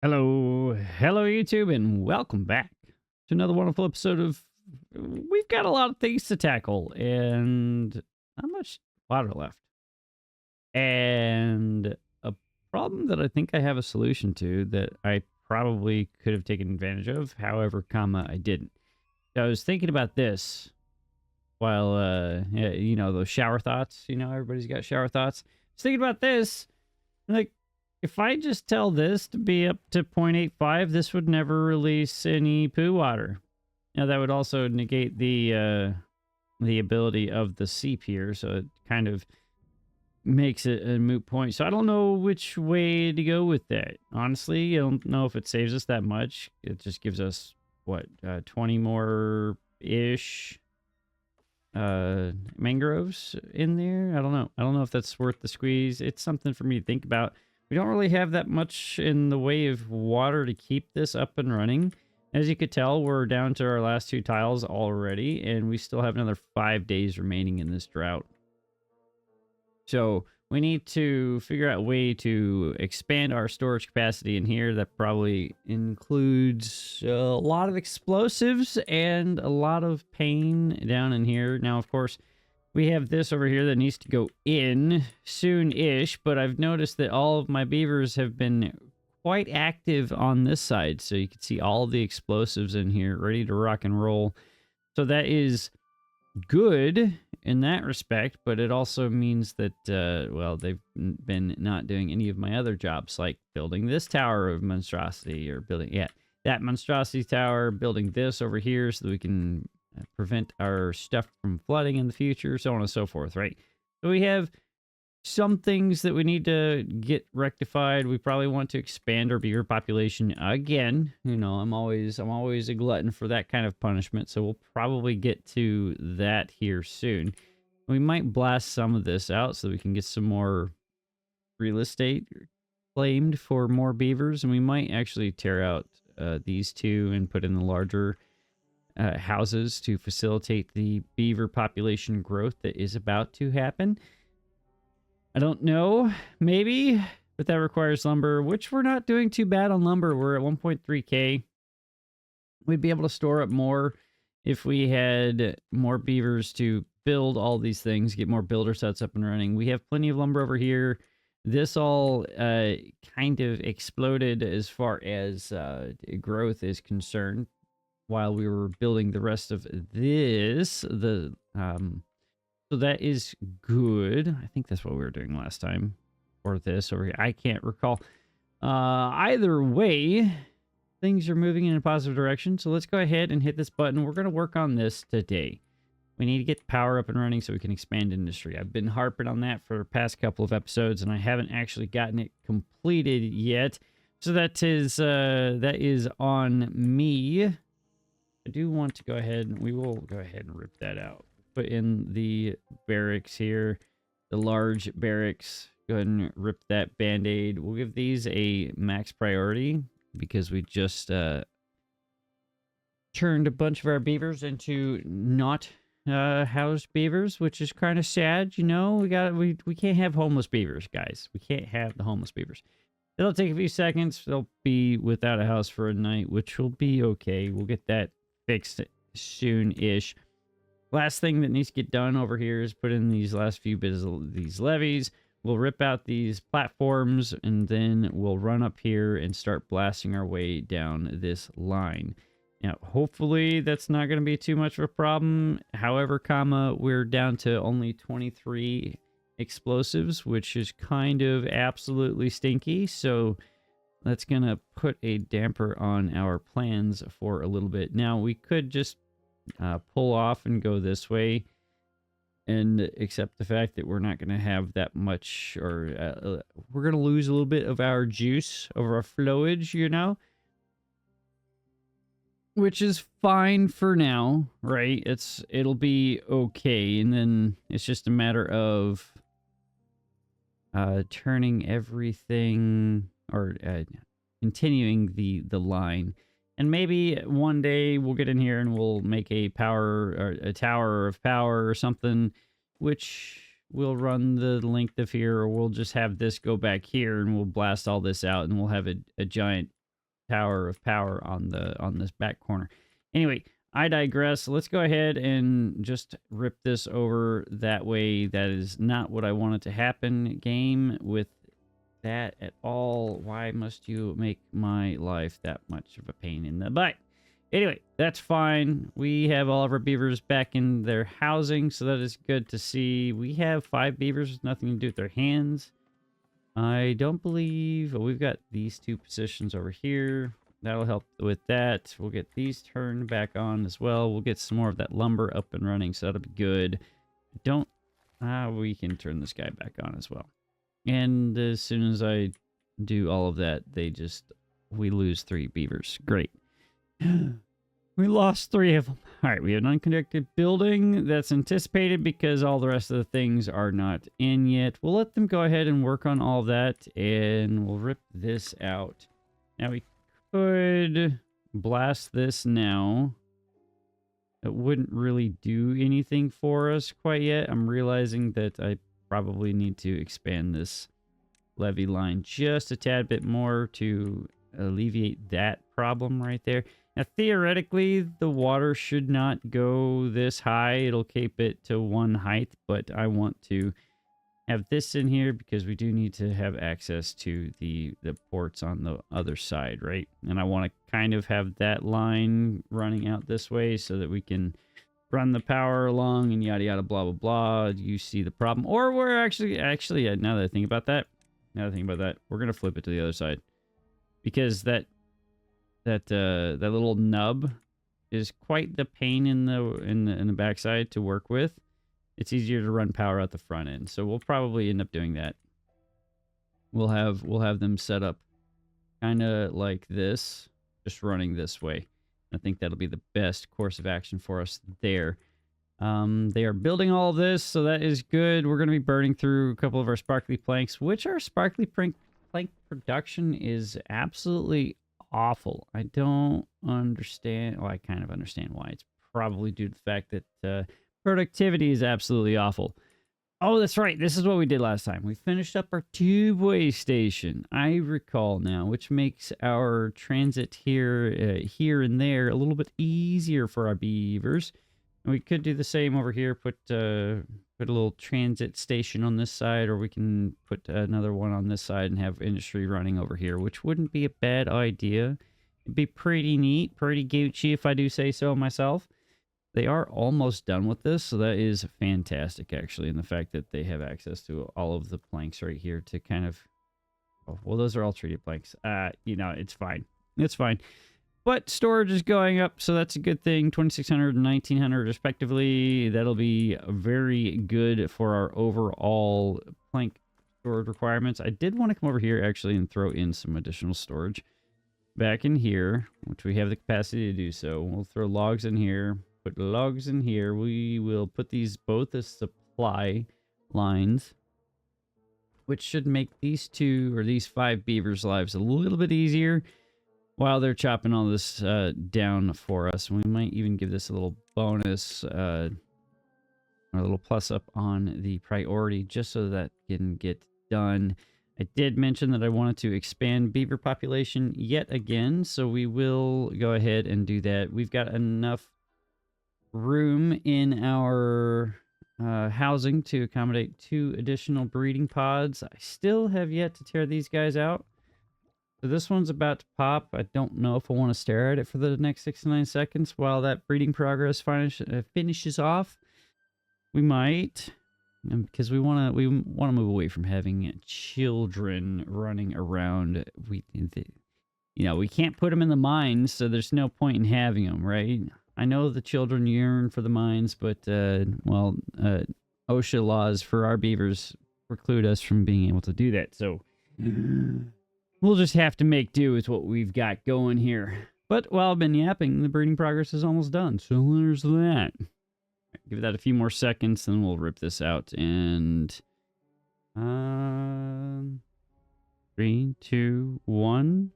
Hello YouTube, and welcome back to another wonderful episode of. We've got a lot of things to tackle, and not much water left, and a problem that I think I have a solution to that I probably could have taken advantage of. However, I didn't. So I was thinking about this while, yeah, those shower thoughts. Everybody's got shower thoughts. I was thinking about this, like. If I just tell this to be up to 0.85, this would never release any poo water. Now that would also negate the ability of the seep here, so it kind of makes it a moot point. So I don't know which way to go with that. Honestly, I don't know if it saves us that much. It just gives us what 20 more ish mangroves in there. I don't know. I don't know if that's worth the squeeze. It's something for me to think about. We don't really have that much in the way of water to keep this up and running. As you could tell, we're down to our last 2 tiles already, and we still have another 5 days remaining in this drought. So we need to figure out a way to expand our storage capacity in here. That probably includes a lot of explosives and a lot of pain down in here. Now, of course, we have this over here that needs to go in soon-ish, but I've noticed that all of my beavers have been quite active on this side. So you can see all the explosives in here ready to rock and roll. So that is good in that respect, but it also means that, well, they've been not doing any of my other jobs, like building this tower of monstrosity or building, yeah, that monstrosity tower, building this over here so that we can prevent our stuff from flooding in the future, so on and so forth, right? So we have some things that we need to get rectified. We probably want to expand our beaver population again. I'm always a glutton for that kind of punishment, so we'll probably get to that here soon. We might blast some of this out so that we can get some more real estate claimed for more beavers, and we might actually tear out these 2 and put in the larger houses to facilitate the beaver population growth that is about to happen. I don't know, maybe, but that requires lumber, which we're not doing too bad on lumber. We're at 1.3k. We'd be able to store up more if we had more beavers to build all these things, get more builder sets up and running. We have plenty of lumber over here. This all kind of exploded as far as growth is concerned while we were building the rest of this. So that is good. I think that's what we were doing last time, or this over here. I can't recall. Either way, things are moving in a positive direction. So let's go ahead and hit this button. We're going to work on this today. We need to get power up and running so we can expand industry. I've been harping on that for the past couple of episodes, and I haven't actually gotten it completed yet. So that is on me. I do want to go ahead, and we will go ahead and rip that out. Put in the barracks here, the large barracks. Go ahead and rip that band-aid. We'll give these a max priority because we just turned a bunch of our beavers into not housed beavers, which is kind of sad. We can't have homeless beavers, guys. We can't have the homeless beavers. It'll take a few seconds. They'll be without a house for a night, which will be okay. We'll get that fixed soon-ish. Last thing that needs to get done over here is put in these last few bits of these levees. We'll rip out these platforms, and then we'll run up here and start blasting our way down this line. Now, hopefully that's not going to be too much of a problem. However, we're down to only 23 explosives, which is kind of absolutely stinky. So that's going to put a damper on our plans for a little bit. Now, we could just pull off and go this way and accept the fact that we're not going to have that much, or we're going to lose a little bit of our juice, of our flowage, which is fine for now, right? It'll be okay, and then it's just a matter of turning everything, or continuing the line. And maybe one day we'll get in here and we'll make a power, or a tower of power or something, which will run the length of here, or we'll just have this go back here and we'll blast all this out and we'll have a giant tower of power on this back corner. Anyway, I digress. Let's go ahead and just rip this over. That way, that is not what I wanted to happen. Game with that at all. Why must you make my life that much of a pain in the butt? Anyway, that's fine. We have all of our beavers back in their housing, so that is good to see. We have 5 beavers with nothing to do with their hands. I don't believe... Oh, we've got these 2 positions over here. That'll help with that. We'll get these turned back on as well. We'll get some more of that lumber up and running, so that'll be good. Don't... we can turn this guy back on as well. And as soon as I do all of that, we lose 3 beavers. Great. We lost 3 of them. All right, we have an unconnected building that's anticipated because all the rest of the things are not in yet. We'll let them go ahead and work on all that, and we'll rip this out. Now, we could blast this now. It wouldn't really do anything for us quite yet. I'm realizing that I probably need to expand this levee line just a tad bit more to alleviate that problem right there. Now, theoretically, the water should not go this high. It'll keep it to 1 height, but I want to have this in here because we do need to have access to the ports on the other side, right? And I want to kind of have that line running out this way so that we can run the power along and yada yada blah blah blah. You see the problem, or we're actually now that I think about that, we're gonna flip it to the other side because that little nub is quite the pain in the backside to work with. It's easier to run power out the front end, so we'll probably end up doing that. We'll have them set up kind of like this, just running this way. I think that'll be the best course of action for us there. They are building all of this, so that is good. We're going to be burning through a couple of our sparkly planks, which our sparkly plank production is absolutely awful. I don't understand. Well, I kind of understand why. It's probably due to the fact that productivity is absolutely awful. Oh, that's right. This is what we did last time. We finished up our tubeway station. I recall now, which makes our transit here and there a little bit easier for our beavers. And we could do the same over here. Put a little transit station on this side, or we can put another one on this side and have industry running over here, which wouldn't be a bad idea. It'd be pretty neat, pretty Gucci if I do say so myself. They are almost done with this, so that is fantastic, actually, and the fact that they have access to all of the planks right here to kind of... Oh, well, those are all treated planks. It's fine. It's fine. But storage is going up, so that's a good thing. 2,600 and 1,900 respectively. That'll be very good for our overall plank storage requirements. I did want to come over here, actually, and throw in some additional storage back in here, which we have the capacity to do so. We'll throw logs in here. Put logs in here. We will put these both as supply lines, which should make these 5 beavers' lives a little bit easier while they're chopping all this down for us. We might even give this a little bonus or a little plus up on the priority just so that can get done. I did mention that I wanted to expand beaver population yet again, so we will go ahead and do that. We've got enough room in our housing to accommodate 2 additional breeding pods. I still have yet to tear these guys out. So this one's about to pop. I don't know if I want to stare at it for the next 6 to 9 seconds while that breeding progress finishes off. We might, because we want to move away from having children running around. We can't put them in the mines, so there's no point in having them, right? I know the children yearn for the mines, but, OSHA laws for our beavers preclude us from being able to do that. So we'll just have to make do with what we've got going here. But while I've been yapping, the breeding progress is almost done. So there's that. Give that a few more seconds, then we'll rip this out. And 3, 2, 1.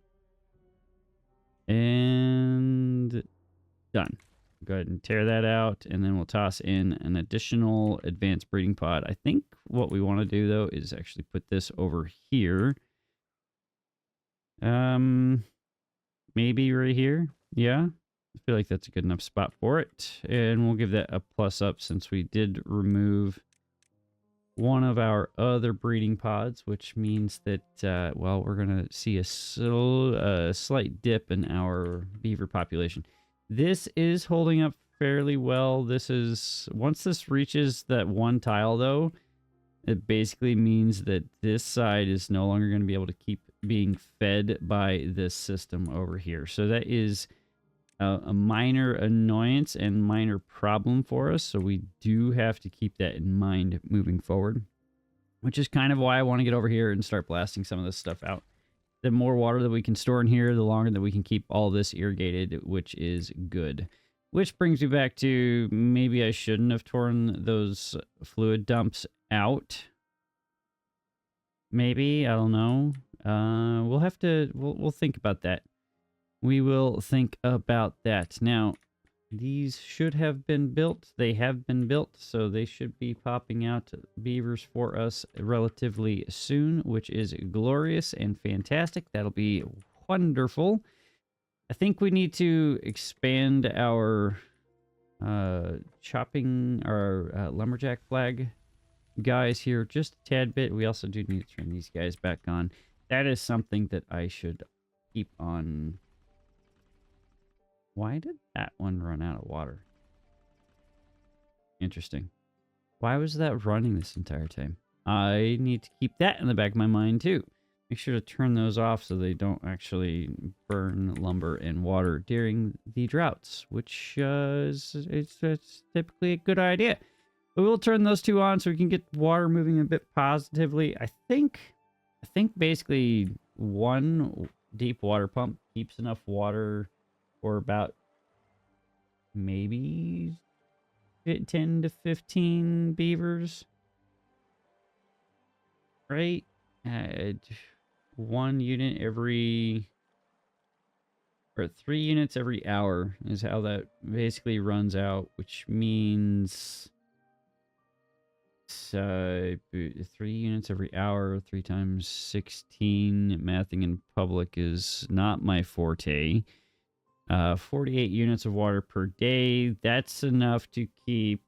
And done. Go ahead and tear that out, and then we'll toss in an additional advanced breeding pod. I think what we want to do, though, is actually put this over here. maybe right here. Yeah, I feel like that's a good enough spot for it. And we'll give that a plus up since we did remove one of our other breeding pods, which means that, well, we're going to see a slight dip in our beaver population. This is holding up fairly well. This is, once this reaches that one tile, though, it basically means that this side is no longer going to be able to keep being fed by this system over here. So that is a minor annoyance and minor problem for us. So we do have to keep that in mind moving forward, which is kind of why I want to get over here and start blasting some of this stuff out. The more water that we can store in here, the longer that we can keep all this irrigated, which is good. Which brings me back to maybe I shouldn't have torn those fluid dumps out. Maybe, I don't know. We'll have to, we'll think about that. We will think about that. Now, these should have been built. They have been built, so they should be popping out beavers for us relatively soon, which is glorious and fantastic. That'll be wonderful. I think we need to expand our chopping, our lumberjack flag guys here just a tad bit. We also do need to turn these guys back on. That is something that I should keep on. Why did that one run out of water? Interesting. Why was that running this entire time? I need to keep that in the back of my mind too. Make sure to turn those off so they don't actually burn lumber and water during the droughts, which is typically a good idea. But we'll turn those two on so we can get water moving a bit positively. I think basically one deep water pump keeps enough water for about maybe 10 to 15 beavers, right? One unit every, or 3 units every hour is how that basically runs out, which means 3 units every hour, 3 times 16. Mathing in public is not my forte. 48 units of water per day. That's enough to keep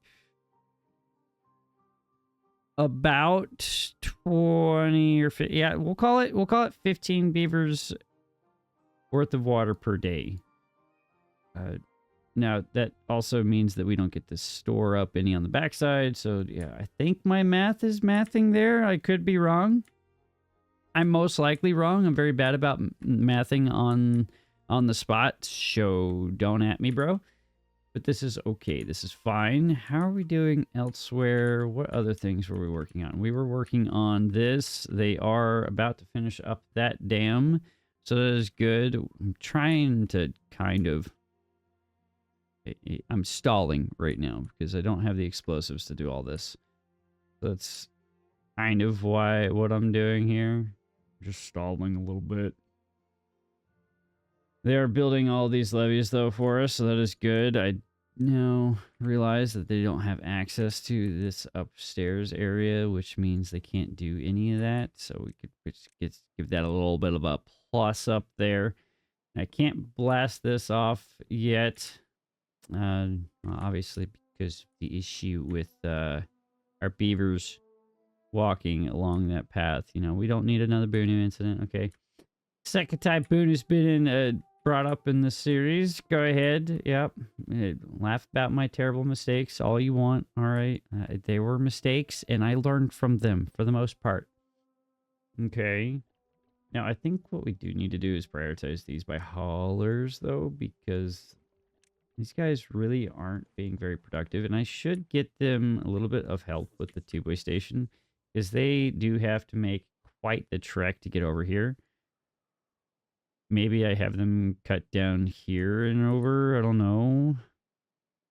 about 20 or 50. Yeah, we'll call it 15 beavers worth of water per day. Now that also means that we don't get to store up any on the backside. So yeah, I think my math is mathing there. I could be wrong. I'm most likely wrong. I'm very bad about mathing on the spot, so don't at me, bro. But this is okay. This is fine. How are we doing elsewhere? What other things were we working on? We were working on this. They are about to finish up that dam, so that is good. I'm trying to kind of... I'm stalling right now because I don't have the explosives to do all this. That's kind of what I'm doing here. Just stalling a little bit. They are building all these levees, though, for us, so that is good. I now realize that they don't have access to this upstairs area, which means they can't do any of that. So we could give that a little bit of a plus up there. I can't blast this off yet, obviously, because of the issue with our beavers walking along that path. You know, we don't need another Boonu incident, okay? Second time Boonu's been brought up in the series. Go ahead. Yep. Laugh about my terrible mistakes all you want. All right. They were mistakes, and I learned from them for the most part. Okay. Now, I think what we do need to do is prioritize these by haulers, though, because these guys really aren't being very productive, and I should get them a little bit of help with the tubeway station, because they do have to make quite the trek to get over here. Maybe I have them cut down here and over. I don't know.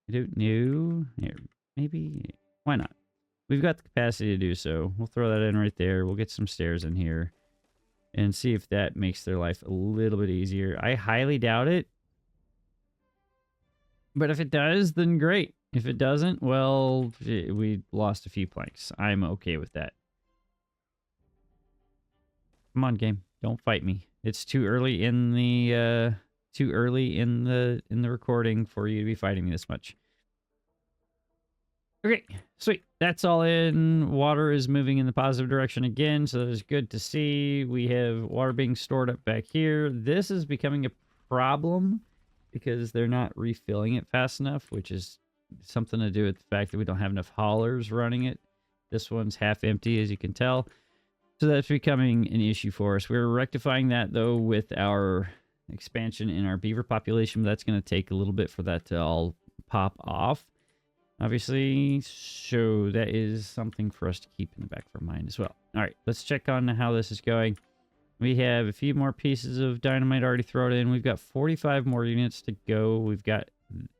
I don't know. Here, maybe. Why not? We've got the capacity to do so. We'll throw that in right there. We'll get some stairs in here and see if that makes their life a little bit easier. I highly doubt it. But if it does, then great. If it doesn't, well, we lost a few planks. I'm okay with that. Come on, game. Don't fight me. It's too early in the too early in the recording for you to be fighting me this much. Okay, sweet. That's all in. Water is moving in the positive direction again, so that is good to see. We have water being stored up back here. This is becoming a problem because they're not refilling it fast enough, which is something to do with the fact that we don't have enough haulers running it. This one's half empty, as you can tell. So that's becoming an issue for us. We're rectifying that, though, with our expansion in our beaver population. That's going to take a little bit for that to all pop off, obviously. So that is something for us to keep in the back of our mind as well. All right, let's check on how this is going. We have a few more pieces of dynamite already thrown in. We've got 45 more units to go. We've got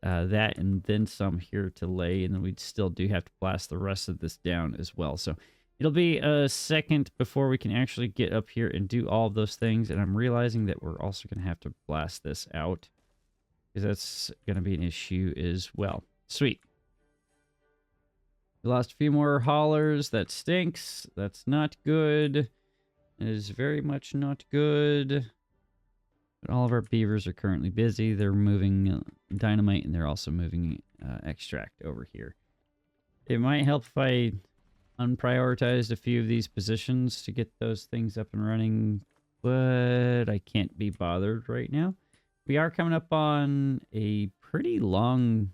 that and then some here to lay, and then we still do have to blast the rest of this down as well. So it'll be a second before we can actually get up here and do all of those things, and I'm realizing that we're also going to have to blast this out because that's going to be an issue as well. Sweet. We lost a few more haulers. That stinks. That's not good. It is very much not good. But all of our beavers are currently busy. They're moving dynamite, and they're also moving extract over here. It might help if I unprioritized a few of these positions to get those things up and running, but I can't be bothered right now. We are coming up on a pretty long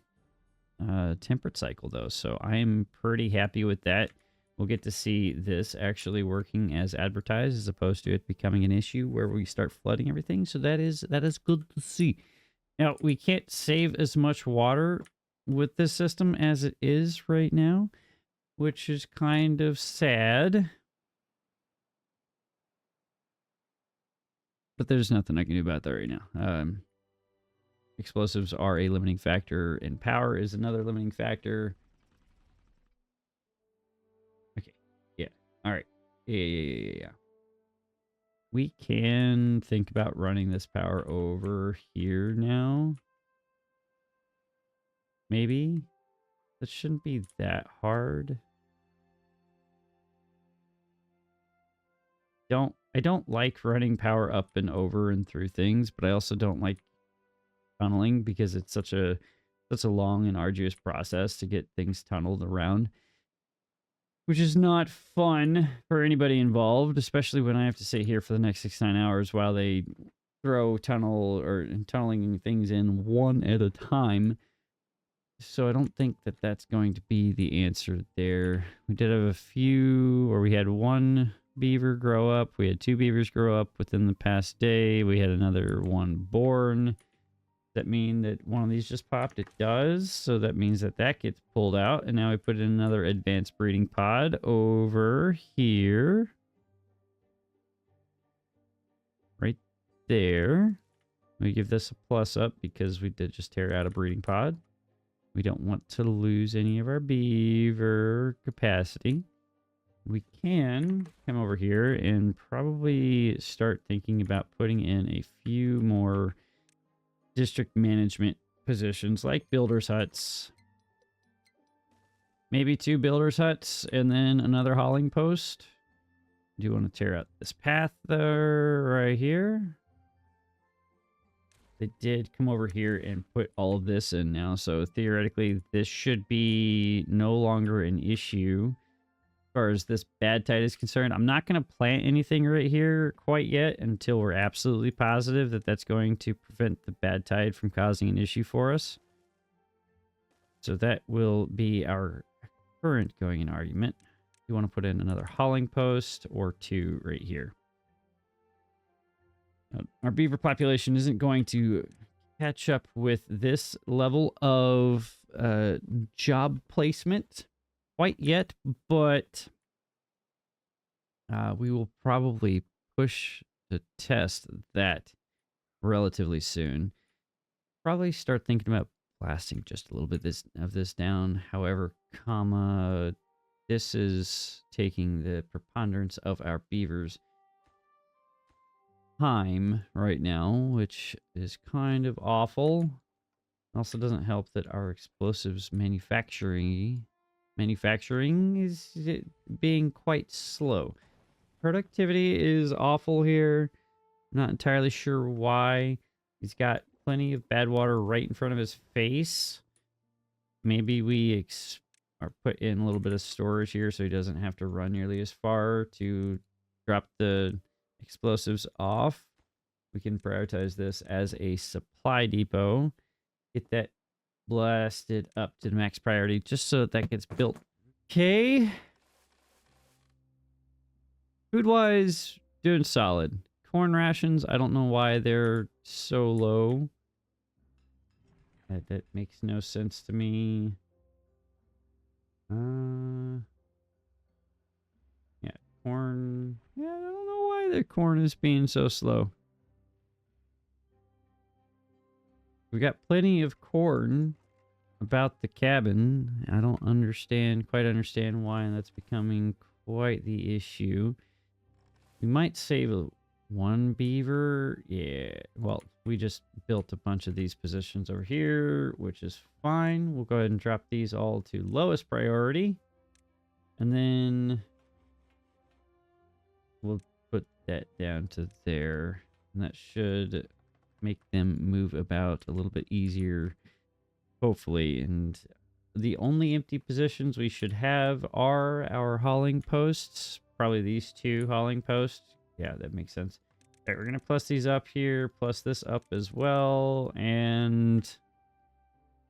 temperate cycle, though, so I'm pretty happy with that. We'll get to see this actually working as advertised, as opposed to it becoming an issue where we start flooding everything. So that is good to see. Now, we can't save as much water with this system as it is right now, which is kind of sad. But there's nothing I can do about that right now. Explosives are a limiting factor, and power is another limiting factor. All right. Yeah. We can think about running this power over here now. Maybe. That shouldn't be that hard. I don't like running power up and over and through things, but I also don't like tunneling because it's such a long and arduous process to get things tunneled around, which is not fun for anybody involved, especially when I have to sit here for the next 6-9 hours while they throw tunneling things in one at a time. So I don't think that that's going to be the answer there. We did have a few, or we had one beaver grow up. We had 2 beavers grow up within the past day. We had another one born. Does that mean that one of these just popped? It does. So that means that that gets pulled out. And now we put in another advanced breeding pod over here. Right there. We give this a plus up because we did just tear out a breeding pod. We don't want to lose any of our beaver capacity. We can come over here and probably start thinking about putting in a few more district management positions like builder's huts. Maybe 2 builder's huts and then another hauling post. Do you want to tear out this path there right here? They did come over here and put all of this in now, so theoretically this should be no longer an issue as far as this bad tide is concerned. I'm not going to plant anything right here quite yet until we're absolutely positive that that's going to prevent the bad tide from causing an issue for us. So that will be our current going in argument. You want to put in another hauling post or 2 right here. Our beaver population isn't going to catch up with this level of job placement quite yet, but we will probably push to test that relatively soon. Probably start thinking about blasting just a little bit of this down. However, this is taking the preponderance of our beavers' time right now, which is kind of awful. Also doesn't help that our explosives manufacturing is being quite slow. Productivity is awful here. I'm not entirely sure why. He's got plenty of bad water right in front of his face. Maybe we or put in a little bit of storage here so he doesn't have to run nearly as far to drop the explosives off. We can prioritize this as a supply depot. Get that blasted up to max priority just so that gets built. Okay. Food-wise, doing solid. Corn rations, I don't know why they're so low. That makes no sense to me. Yeah, corn. Yeah, I don't know why the corn is being so slow. We got plenty of corn about the cabin. I don't quite understand why that's becoming quite the issue. We might save one beaver. Yeah, well, we just built a bunch of these positions over here, which is fine. We'll go ahead and drop these all to lowest priority. And then we'll put that down to there. And that should make them move about a little bit easier, hopefully. And the only empty positions we should have are our hauling posts. Probably these two hauling posts. Yeah, that makes sense. All right, we're going to plus these up here, plus this up as well. And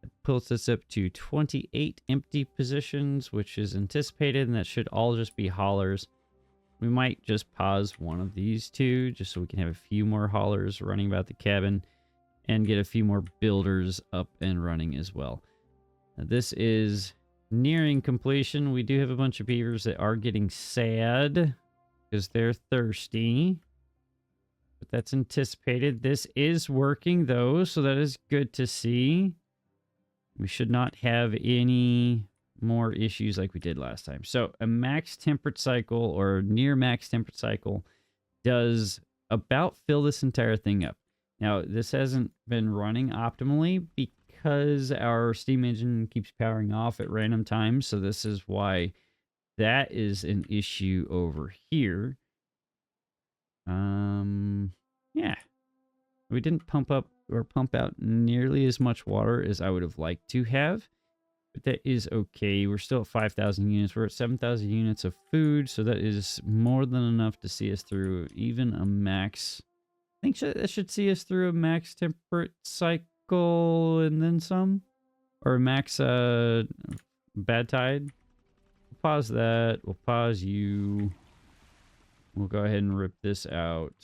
it pulls this up to 28 empty positions, which is anticipated. And that should all just be haulers. We might just pause one of these two just so we can have a few more haulers running about the cabin and get a few more builders up and running as well. Now, this is nearing completion. We do have a bunch of beavers that are getting sad because they're thirsty, but that's anticipated. This is working though, so that is good to see. We should not have any more issues like we did last time. So a max temperate cycle or near max temperate cycle does about fill this entire thing up. Now, this hasn't been running optimally because our steam engine keeps powering off at random times. So this is why that is an issue over here. Yeah. We didn't pump up or pump out nearly as much water as I would have liked to have. But that is okay. We're still at 5,000 units. We're at 7,000 units of food. So that is more than enough to see us through even a max. I think that should see us through a max temperate cycle and then some. Or a max bad tide. We'll pause that. We'll pause you. We'll go ahead and rip this out.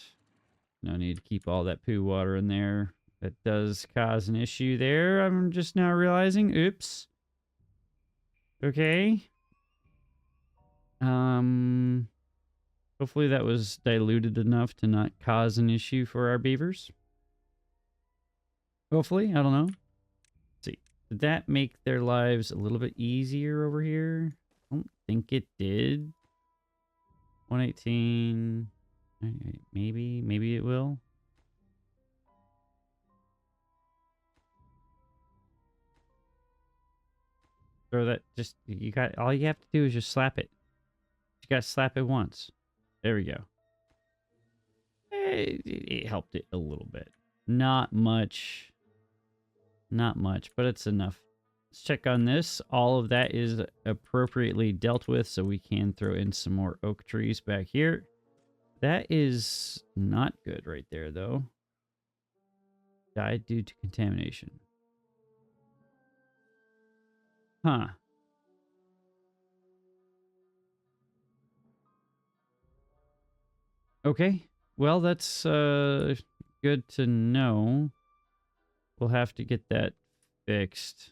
No need to keep all that poo water in there. That does cause an issue there. I'm just now realizing. Oops. Okay. Hopefully that was diluted enough to not cause an issue for our beavers. Hopefully, I don't know. Let's see. Did that make their lives a little bit easier over here? I don't think it did. 118. Maybe it will. Throw that, just, all you have to do is just slap it. You gotta slap it once. There we go. It helped it a little bit. Not much. Not much, but it's enough. Let's check on this. All of that is appropriately dealt with, so we can throw in some more oak trees back here. That is not good right there, though. Died due to contamination. Huh. Okay. Well, that's good to know. We'll have to get that fixed.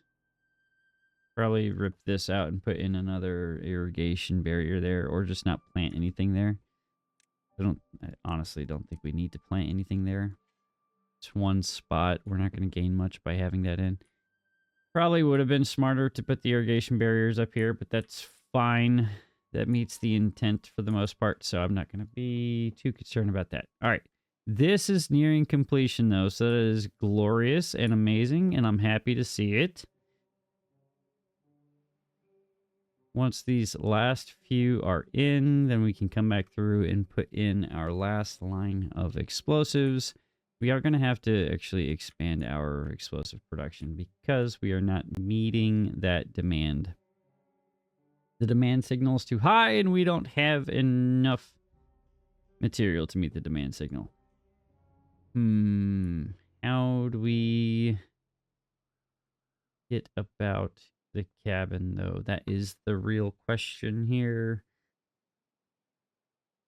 Probably rip this out and put in another irrigation barrier there, or just not plant anything there. I honestly don't think we need to plant anything there. It's one spot. We're not going to gain much by having that in. Probably would have been smarter to put the irrigation barriers up here, but that's fine. That meets the intent for the most part, so I'm not going to be too concerned about that. All right. This is nearing completion, though, so that is glorious and amazing, and I'm happy to see it. Once these last few are in, then we can come back through and put in our last line of explosives. We are going to have to actually expand our explosive production because we are not meeting that demand. The demand signal is too high and we don't have enough material to meet the demand signal. How do we get about the cabin, though? That is the real question here.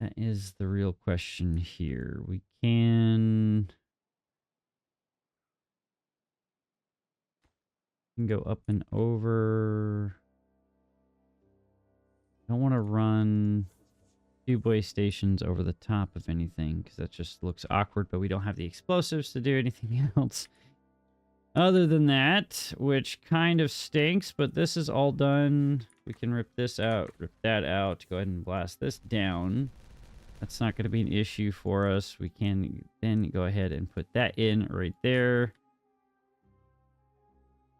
That is the real question here. We can go up and over. I don't want to run tube-way stations over the top of anything because that just looks awkward, but we don't have the explosives to do anything else other than that, which kind of stinks, but this is all done. We can rip this out, rip that out, go ahead and blast this down. That's not going to be an issue for us. We can then go ahead and put that in right there.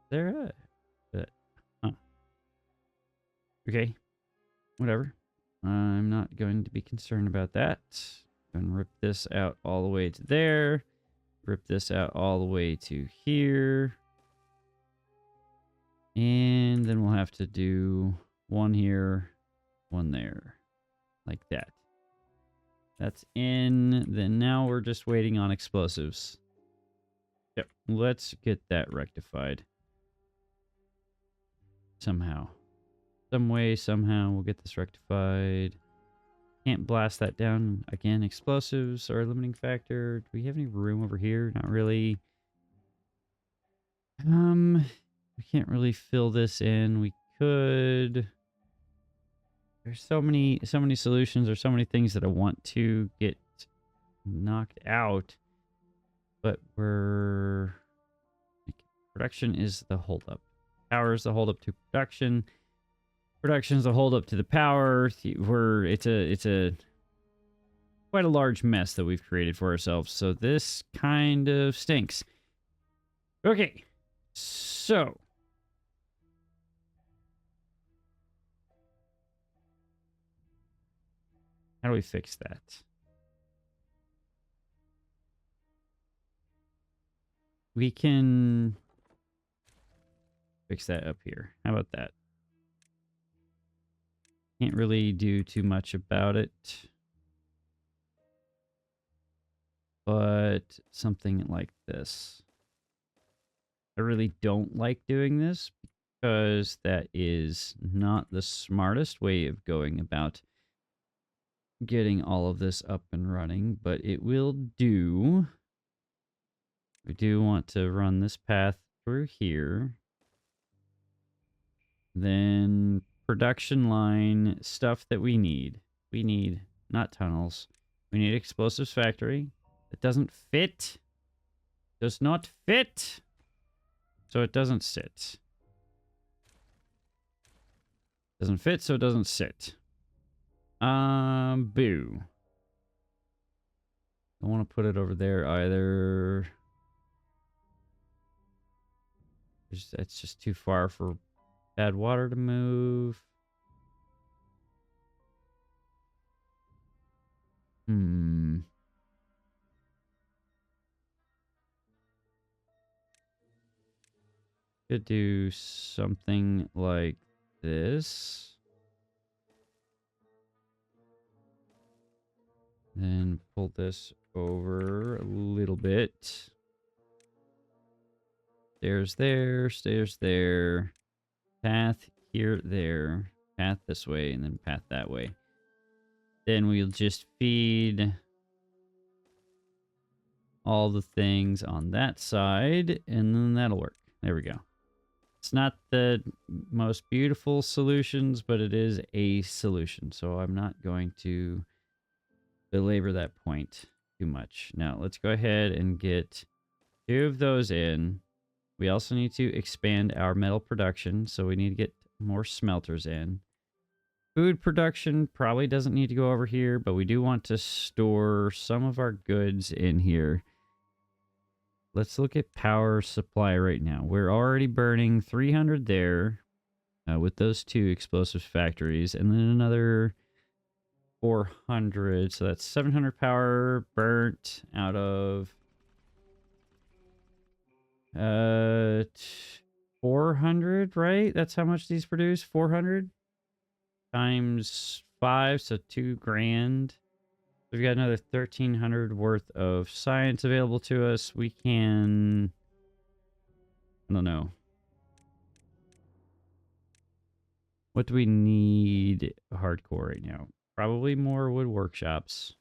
There, okay, whatever. I'm not going to be concerned about that. I'm going to rip this out all the way to there. Rip this out all the way to here. And then we'll have to do one here, one there. Like that. That's in. Then now we're just waiting on explosives. Yep. Let's get that rectified. Somehow. Some way, somehow, we'll get this rectified. Can't blast that down. Again, explosives are a limiting factor. Do we have any room over here? Not really. We can't really fill this in. We could. There's so many solutions. There's so many things that I want to get knocked out. But production is the holdup. Power is the holdup to production. Production's the holdup to the power. It's a quite a large mess that we've created for ourselves. So this kind of stinks. Okay, so how do we fix that? We can fix that up here. How about that? Can't really do too much about it. But something like this. I really don't like doing this because that is not the smartest way of going about getting all of this up and running, but it will do. We do want to run this path through here. Then production line stuff that we need. We need not tunnels. We need explosives factory. It doesn't fit. Does not fit. So it doesn't sit. Doesn't fit, so it doesn't sit. Boo. Don't want to put it over there either. It's just too far for bad water to move. Could do something like this. Then pull this over a little bit. Stairs there, stairs there. Path here, there. Path this way, and then path that way. Then we'll just feed all the things on that side, and then that'll work. There we go. It's not the most beautiful solutions, but it is a solution. So I'm not going to belabor that point too much. Now, let's go ahead and get 2 of those in. We also need to expand our metal production, so we need to get more smelters in. Food production probably doesn't need to go over here, but we do want to store some of our goods in here. Let's look at power supply right now. We're already burning 300 there with those 2 explosives factories, and then another 400. So that's 700 power burnt out of t- 400, right? That's how much these produce. 400 times 5, so 2 grand. We've got another 1,300 worth of science available to us. We can, I don't know. What do we need hardcore right now? Probably more wood workshops.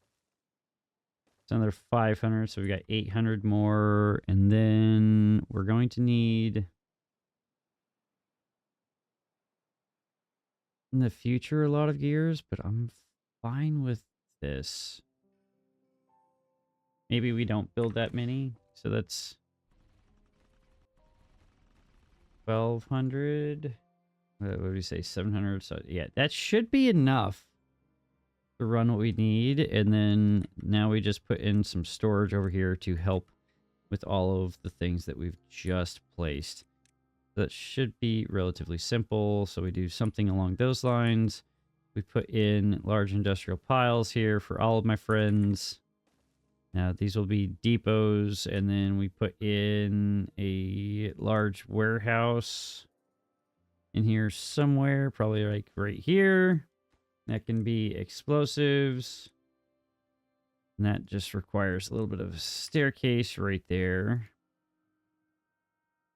It's another 500, so we got 800 more. And then we're going to need, in the future, a lot of gears, but I'm fine with this. Maybe we don't build that many, so that's 1,200. What would we say? 700. So yeah, that should be enough to run what we need. And then now we just put in some storage over here to help with all of the things that we've just placed. That should be relatively simple. So we do something along those lines. We put in large industrial piles here for all of my friends. Now these will be depots, and then we put in a large warehouse in here somewhere, probably like right here. That can be explosives. And that just requires a little bit of a staircase right there.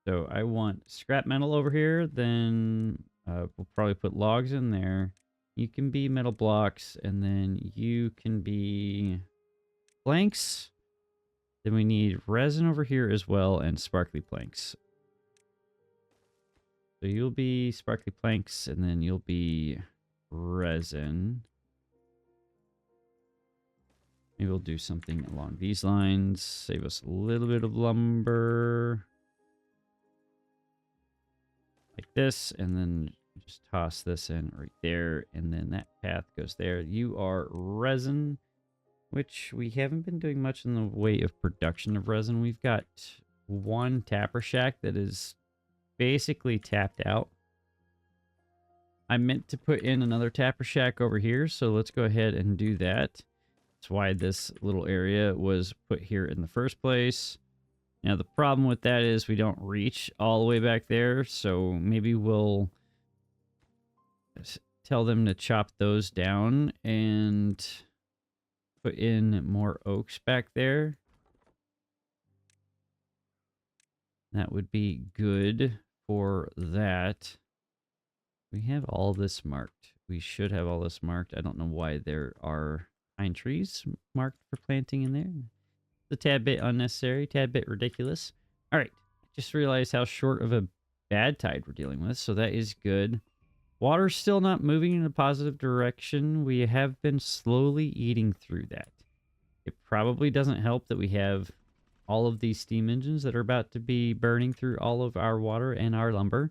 So I want scrap metal over here. Then we'll probably put logs in there. You can be metal blocks, and then you can be planks. Then we need resin over here as well, and sparkly planks. So you'll be sparkly planks, and then you'll be resin. Maybe we'll do something along these lines. Save us a little bit of lumber. Like this, and then just toss this in right there, and then that path goes there. You are resin, which we haven't been doing much in the way of production of resin. We've got one tapper shack that is basically tapped out. I meant to put in another tapper shack over here, so let's go ahead and do that. That's why this little area was put here in the first place. Now the problem with that is we don't reach all the way back there, so maybe we'll tell them to chop those down and put in more oaks back there. That would be good for that. We have all this marked. We should have all this marked. I don't know why there are pine trees marked for planting in there. It's a tad bit unnecessary, tad bit ridiculous. All right, just realized how short of a bad tide we're dealing with, so that is good. Water's still not moving in a positive direction. We have been slowly eating through that. It probably doesn't help that we have all of these steam engines that are about to be burning through all of our water and our lumber.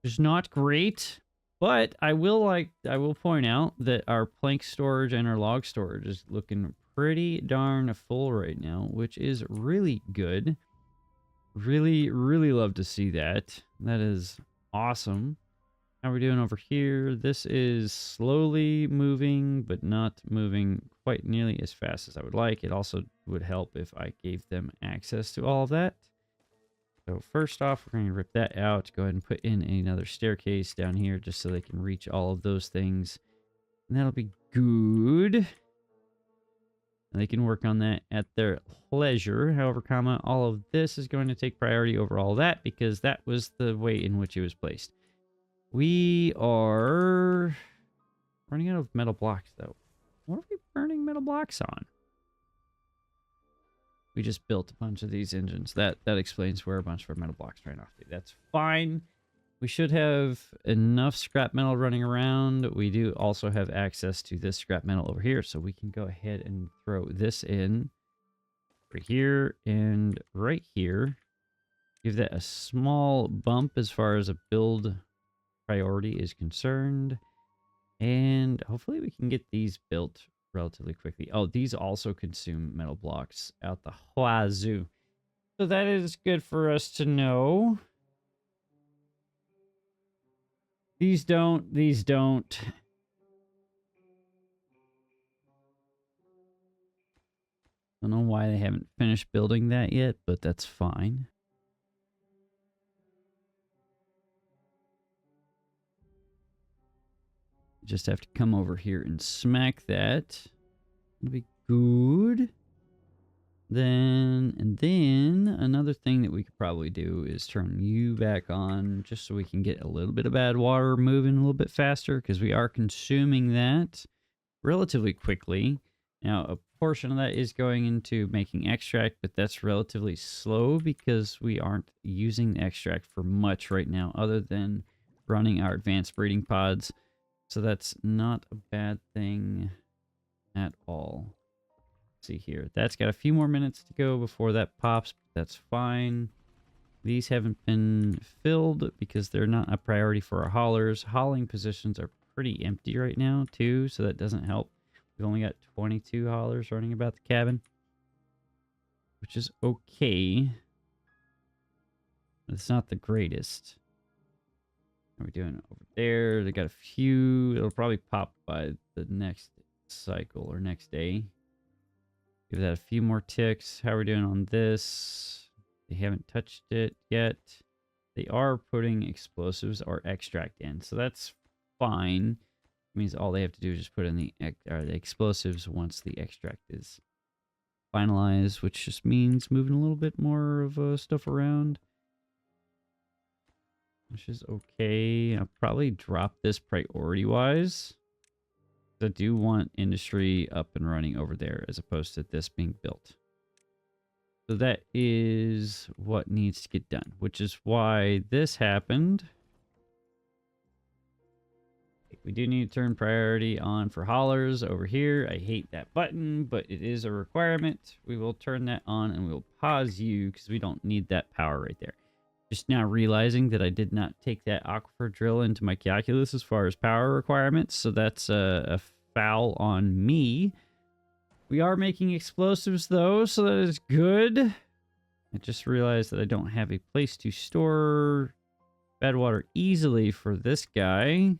It's not great, but I will point out that our plank storage and our log storage is looking pretty darn full right now, which is really good. Really, really love to see that. That is awesome. How are we doing over here? This is slowly moving, but not moving quite nearly as fast as I would like. It also would help if I gave them access to all of that. So first off, we're going to rip that out. Go ahead and put in another staircase down here just so they can reach all of those things. And that'll be good. And they can work on that at their pleasure. However, all of this is going to take priority over all that because that was the way in which it was placed. We are running out of metal blocks, though. What are we burning metal blocks on? We just built a bunch of these engines. That explains where a bunch of our metal blocks ran off to. That's fine. We should have enough scrap metal running around. We do also have access to this scrap metal over here, so we can go ahead and throw this in right here and right here. Give that a small bump as far as a build priority is concerned. And hopefully we can get these built relatively quickly. Oh, these also consume metal blocks out the wazoo. So that is good for us to know. These don't. Don't know why they haven't finished building that yet, but that's fine. Just have to come over here and smack that. It'll be good. Then another thing that we could probably do is turn you back on just so we can get a little bit of bad water moving a little bit faster, because we are consuming that relatively quickly. Now, a portion of that is going into making extract, but that's relatively slow because we aren't using the extract for much right now other than running our advanced breeding pods. So that's not a bad thing at all. Let's see here. That's got a few more minutes to go before that pops. But that's fine. These haven't been filled because they're not a priority for our haulers. Hauling positions are pretty empty right now too, so that doesn't help. We've only got 22 haulers running about the cabin, which is okay. It's not the greatest. How are we doing over there? They got a few. It'll probably pop by the next cycle or next day. Give that a few more ticks. How are we doing on this? They haven't touched it yet. They are putting explosives or extract in, so that's fine. It means all they have to do is just put in the explosives once the extract is finalized, which just means moving a little bit more of stuff around, which is okay. I'll probably drop this priority-wise. I do want industry up and running over there as opposed to this being built. So that is what needs to get done, which is why this happened. We do need to turn priority on for haulers over here. I hate that button, but it is a requirement. We will turn that on and we'll pause you because we don't need that power right there. Just now realizing that I did not take that aquifer drill into my calculus as far as power requirements, so that's a foul on me. We are making explosives though, so that is good. I just realized that I don't have a place to store bad water easily for this guy.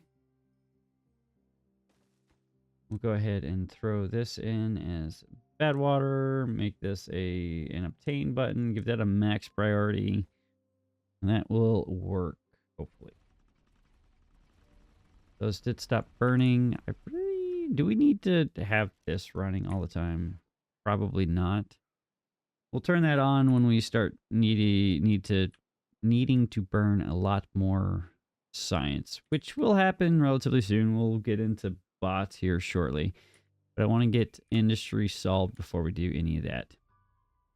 We'll go ahead and throw this in as bad water, make this an obtain button, give that a max priority. And that will work, hopefully. Those did stop burning. Do we need to have this running all the time? Probably not. We'll turn that on when we start needing to burn a lot more science, which will happen relatively soon. We'll get into bots here shortly. But I want to get industry solved before we do any of that,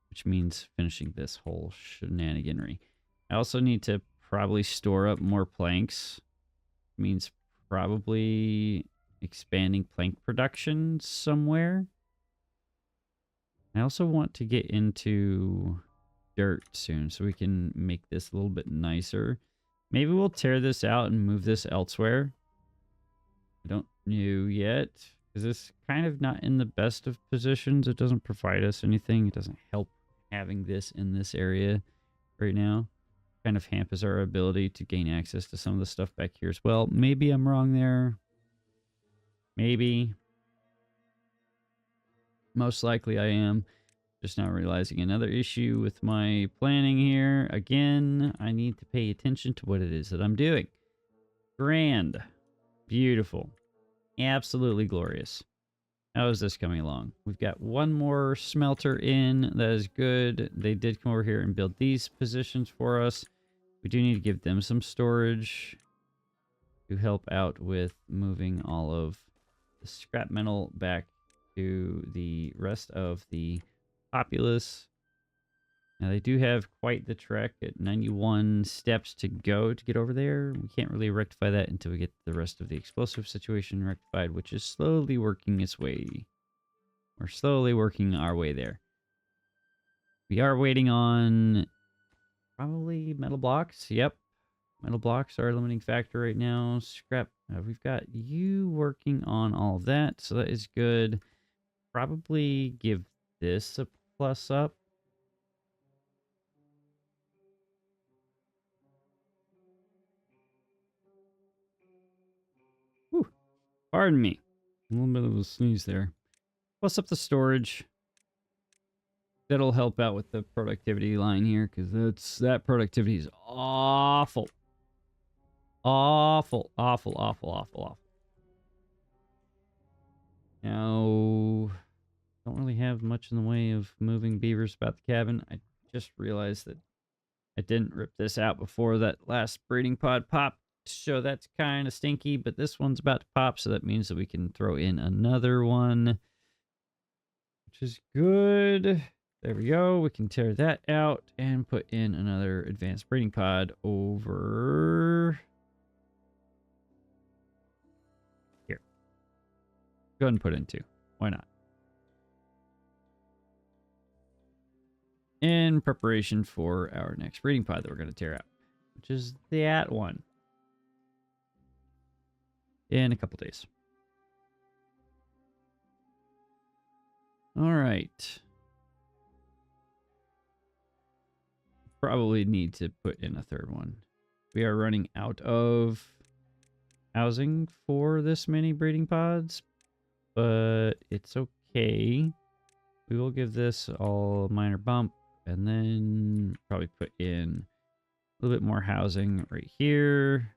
which means finishing this whole shenaniganry. I also need to probably store up more planks. Means probably expanding plank production somewhere. I also want to get into dirt soon so we can make this a little bit nicer. Maybe we'll tear this out and move this elsewhere. I don't know yet, because it's kind of not in the best of positions. It doesn't provide us anything. It doesn't help having this in this area right now. Kind of hampers our ability to gain access to some of the stuff back here as well. Maybe I'm wrong there. Maybe. Most likely I am. Just now realizing another issue with my planning here. Again, I need to pay attention to what it is that I'm doing. Grand. Beautiful. Absolutely glorious. How is this coming along? We've got one more smelter in. That is good. They did come over here and build these positions for us. We do need to give them some storage to help out with moving all of the scrap metal back to the rest of the populace. Now, they do have quite the trek at 91 steps to go to get over there. We can't really rectify that until we get the rest of the explosive situation rectified, which is slowly working its way. We're slowly working our way there. We are waiting on probably metal blocks. Yep. Metal blocks are a limiting factor right now. Scrap. We've got you working on all of that, so that is good. Probably give this a plus up. Pardon me. A little bit of a sneeze there. Plus up the storage. That'll help out with the productivity line here, because that productivity is awful. Awful, awful, awful, awful, awful. Now, don't really have much in the way of moving beavers about the cabin. I just realized that I didn't rip this out before that last breeding pod popped, so that's kind of stinky, but this one's about to pop, so that means that we can throw in another one, which is good. There we go. We can tear that out and put in another advanced breeding pod over here. Go ahead and put in 2. Why not? In preparation for our next breeding pod that we're going to tear out, which is that one in a couple days. All right. Probably need to put in a third one. We are running out of housing for this many breeding pods, but it's okay. We will give this all a minor bump and then probably put in a little bit more housing right here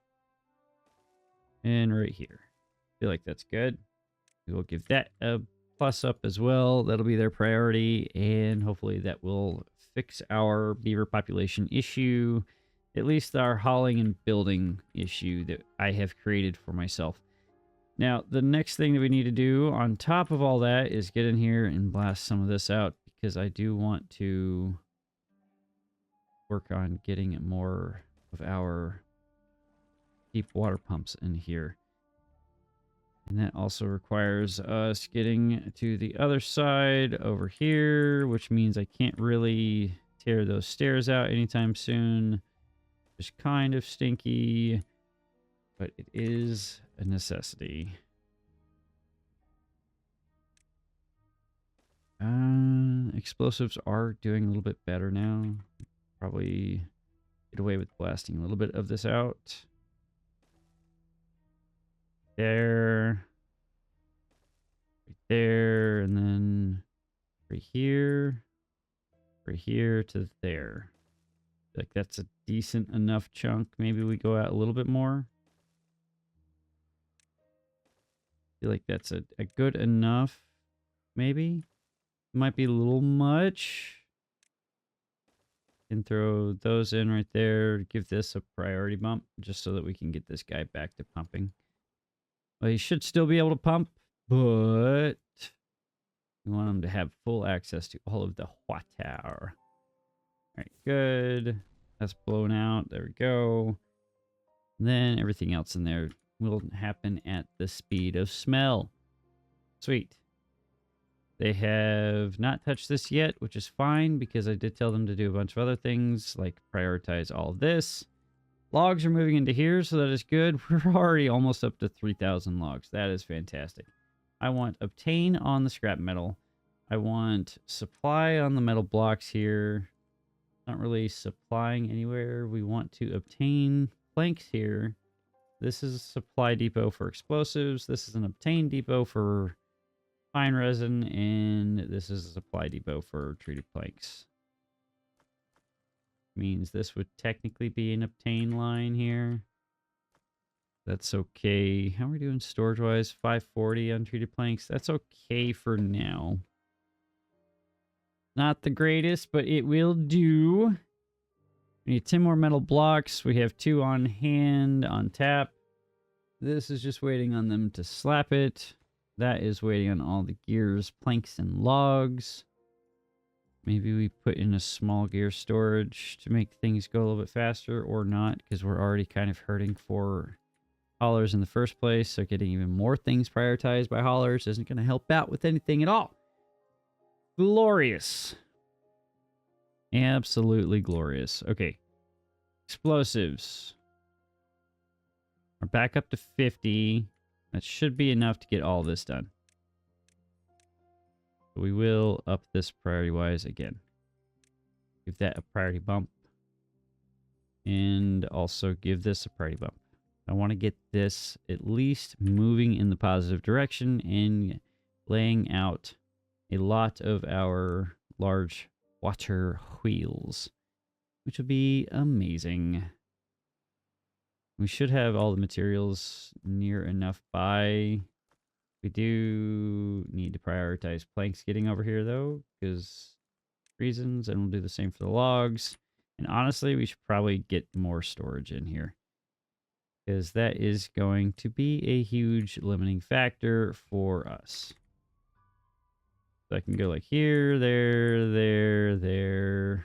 and right here. Feel like that's good. We will give that a plus up as well. That'll be their priority, and hopefully that will fix our beaver population issue, at least our hauling and building issue that I have created for myself. Now, the next thing that we need to do on top of all that is get in here and blast some of this out, because I do want to work on getting more of our deep water pumps in here. And that also requires us getting to the other side over here, which means I can't really tear those stairs out anytime soon. Just kind of stinky, but it is a necessity. Explosives are doing a little bit better now. Probably get away with blasting a little bit of this out. There. Right there, and then right here to there. Like that's a decent enough chunk. Maybe we go out a little bit more. Feel like that's a good enough. Maybe. Might be a little much. Can throw those in right there. Give this a priority bump just so that we can get this guy back to pumping. Well, he should still be able to pump, but we want him to have full access to all of the water. All right, good. That's blown out. There we go. And then everything else in there will happen at the speed of smell. Sweet. They have not touched this yet, which is fine because I did tell them to do a bunch of other things, like prioritize all of this. Logs are moving into here, so that is good. We're already almost up to 3,000 logs. That is fantastic. I want obtain on the scrap metal. I want supply on the metal blocks here. Not really supplying anywhere. We want to obtain planks here. This is a supply depot for explosives. This is an obtain depot for pine resin, and this is a supply depot for treated planks. Means this would technically be an obtain line here. That's okay. How are we doing storage wise? 540 untreated planks. That's okay for now. Not the greatest, but it will do. We need 10 more metal blocks. We have 2 on hand, on tap. This is just waiting on them to slap it. That is waiting on all the gears, planks, and logs. Maybe we put in a small gear storage to make things go a little bit faster, or not, because we're already kind of hurting for haulers in the first place. So getting even more things prioritized by haulers isn't going to help out with anything at all. Glorious. Absolutely glorious. Okay. Explosives. We're back up to 50. That should be enough to get all this done. We will up this priority-wise again. Give that a priority bump. And also give this a priority bump. I want to get this at least moving in the positive direction and laying out a lot of our large water wheels, which will be amazing. We should have all the materials near enough by We do need to prioritize planks getting over here, though, because reasons, and we'll do the same for the logs. And honestly, we should probably get more storage in here, because that is going to be a huge limiting factor for us. So I can go like here, there.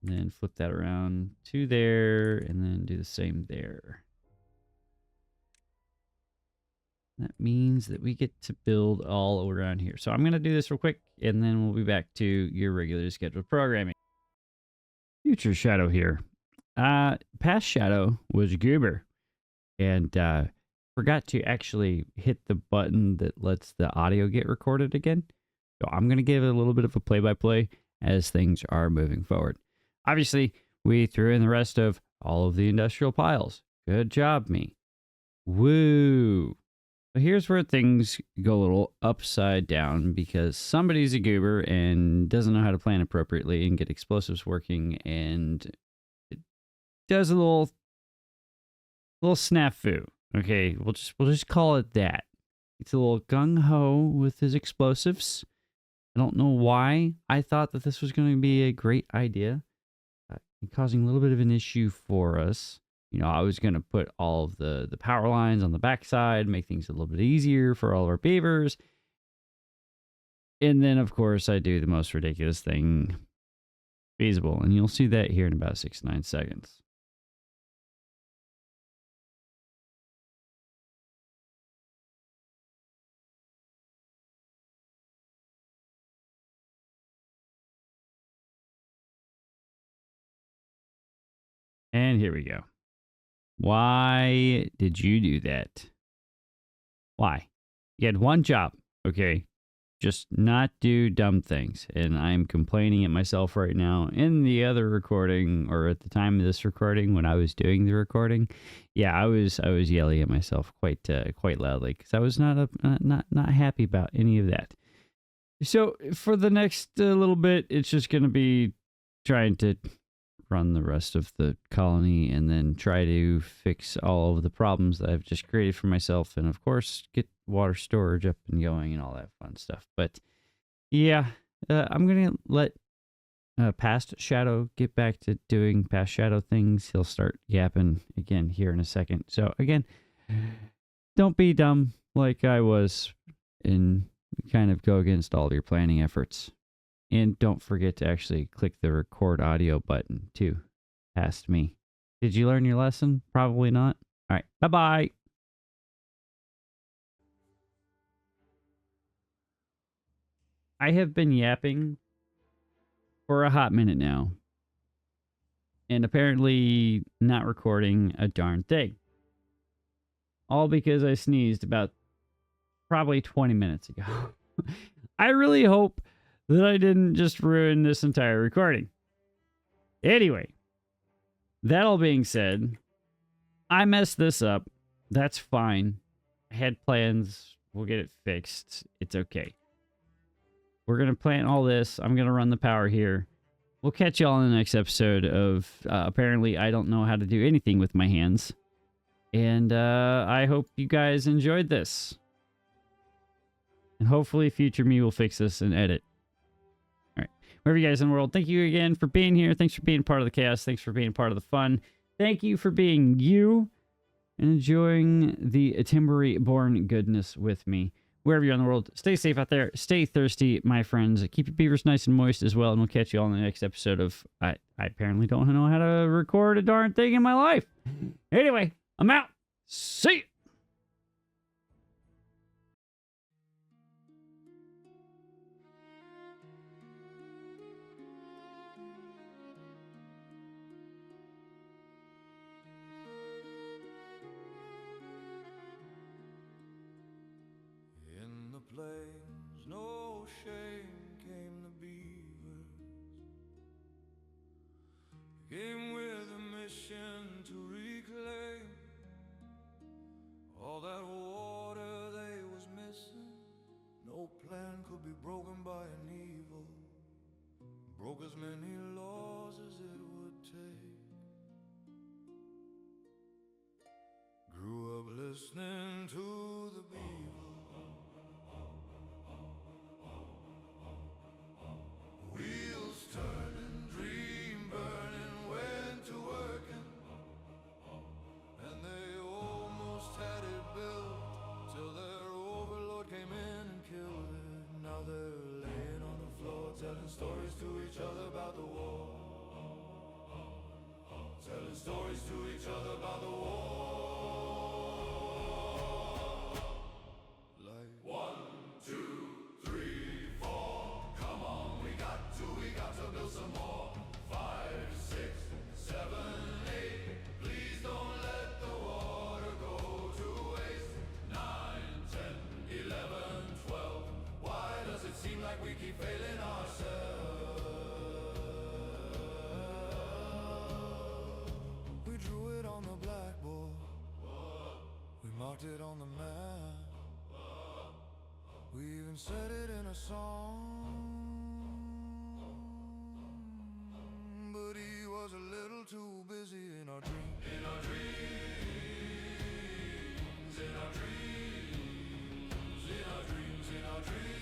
And then flip that around to there, and then do the same there. That means that we get to build all around here. So I'm going to do this real quick, and then we'll be back to your regularly scheduled programming. Future Shadow here. Past Shadow was Goober, and forgot to actually hit the button that lets the audio get recorded again. So I'm going to give it a little bit of a play-by-play as things are moving forward. Obviously, we threw in the rest of all of the industrial piles. Good job, me. Woo! So here's where things go a little upside down because somebody's a goober and doesn't know how to plan appropriately and get explosives working, and it does a little snafu. Okay, we'll just call it that. It's a little gung-ho with his explosives. I don't know why I thought that this was going to be a great idea. Causing a little bit of an issue for us. You know, I was going to put all of the power lines on the backside, make things a little bit easier for all of our beavers. And then, of course, I do the most ridiculous thing feasible. And you'll see that here in about 6 to 9 seconds. And here we go. Why did you do that? Why? You had one job, okay? Just not do dumb things. And I'm complaining at myself right now. In the other recording, or at the time of this recording, when I was doing the recording, yeah, I was yelling at myself quite loudly because I was not happy about any of that. So for the next little bit, it's just going to be trying to run the rest of the colony and then try to fix all of the problems that I've just created for myself, and of course get water storage up and going and all that fun stuff. But yeah, I'm gonna let Past Shadow get back to doing Past Shadow things. He'll start yapping again here in a second. So again, don't be dumb like I was and kind of go against all your planning efforts. And don't forget to actually click the record audio button, too, past me. Did you learn your lesson? Probably not. All right, bye-bye. I have been yapping for a hot minute now. And apparently not recording a darn thing. All because I sneezed about probably 20 minutes ago. I really hope that I didn't just ruin this entire recording. Anyway, that all being said, I messed this up. That's fine. I had plans. We'll get it fixed. It's okay. We're going to plan all this. I'm going to run the power here. We'll catch y'all in the next episode of apparently I don't know how to do anything with my hands. And I hope you guys enjoyed this. And hopefully future me will fix this and edit. Wherever you guys in the world, thank you again for being here. Thanks for being part of the chaos. Thanks for being part of the fun. Thank you for being you and enjoying the Timberborn goodness with me. Wherever you're in the world, stay safe out there. Stay thirsty, my friends. Keep your beavers nice and moist as well. And we'll catch you all in the next episode of... I apparently don't know how to record a darn thing in my life. Anyway, I'm out. See ya. Plains, no shame came the beavers, came with a mission to reclaim all that water they was missing. No plan could be broken by an evil, broke as many laws as it would take. Grew up listening to each other about the war. Telling stories to each other about the war. Like 1, 2, 3, 4. Come on, we got to build some more. 5, 6, 7, 8. Please don't let the water go to waste. 9, 10, 11, 12. Why does it seem like we keep failing ourselves? We drew it on the blackboard. We marked it on the map. We even said it in a song. But he was a little too busy in our dreams. In our dreams, in our dreams, in our dreams, in our dreams,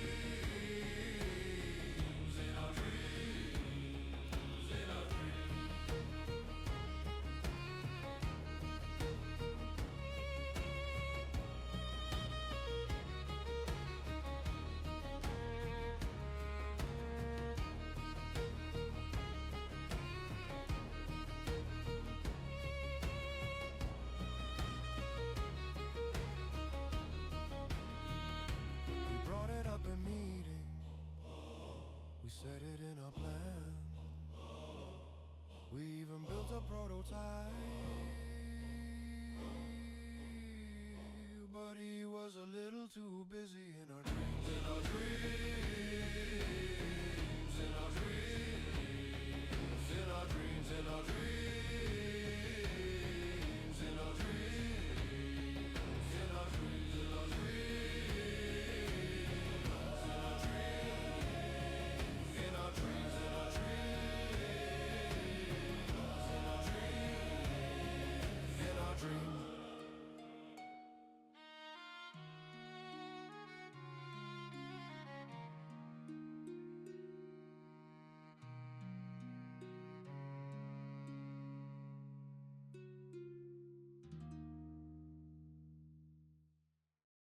in our dreams, in our dreams. We set it in a plan. We even built a prototype. But he was a little too busy in our dreams. In our dreams.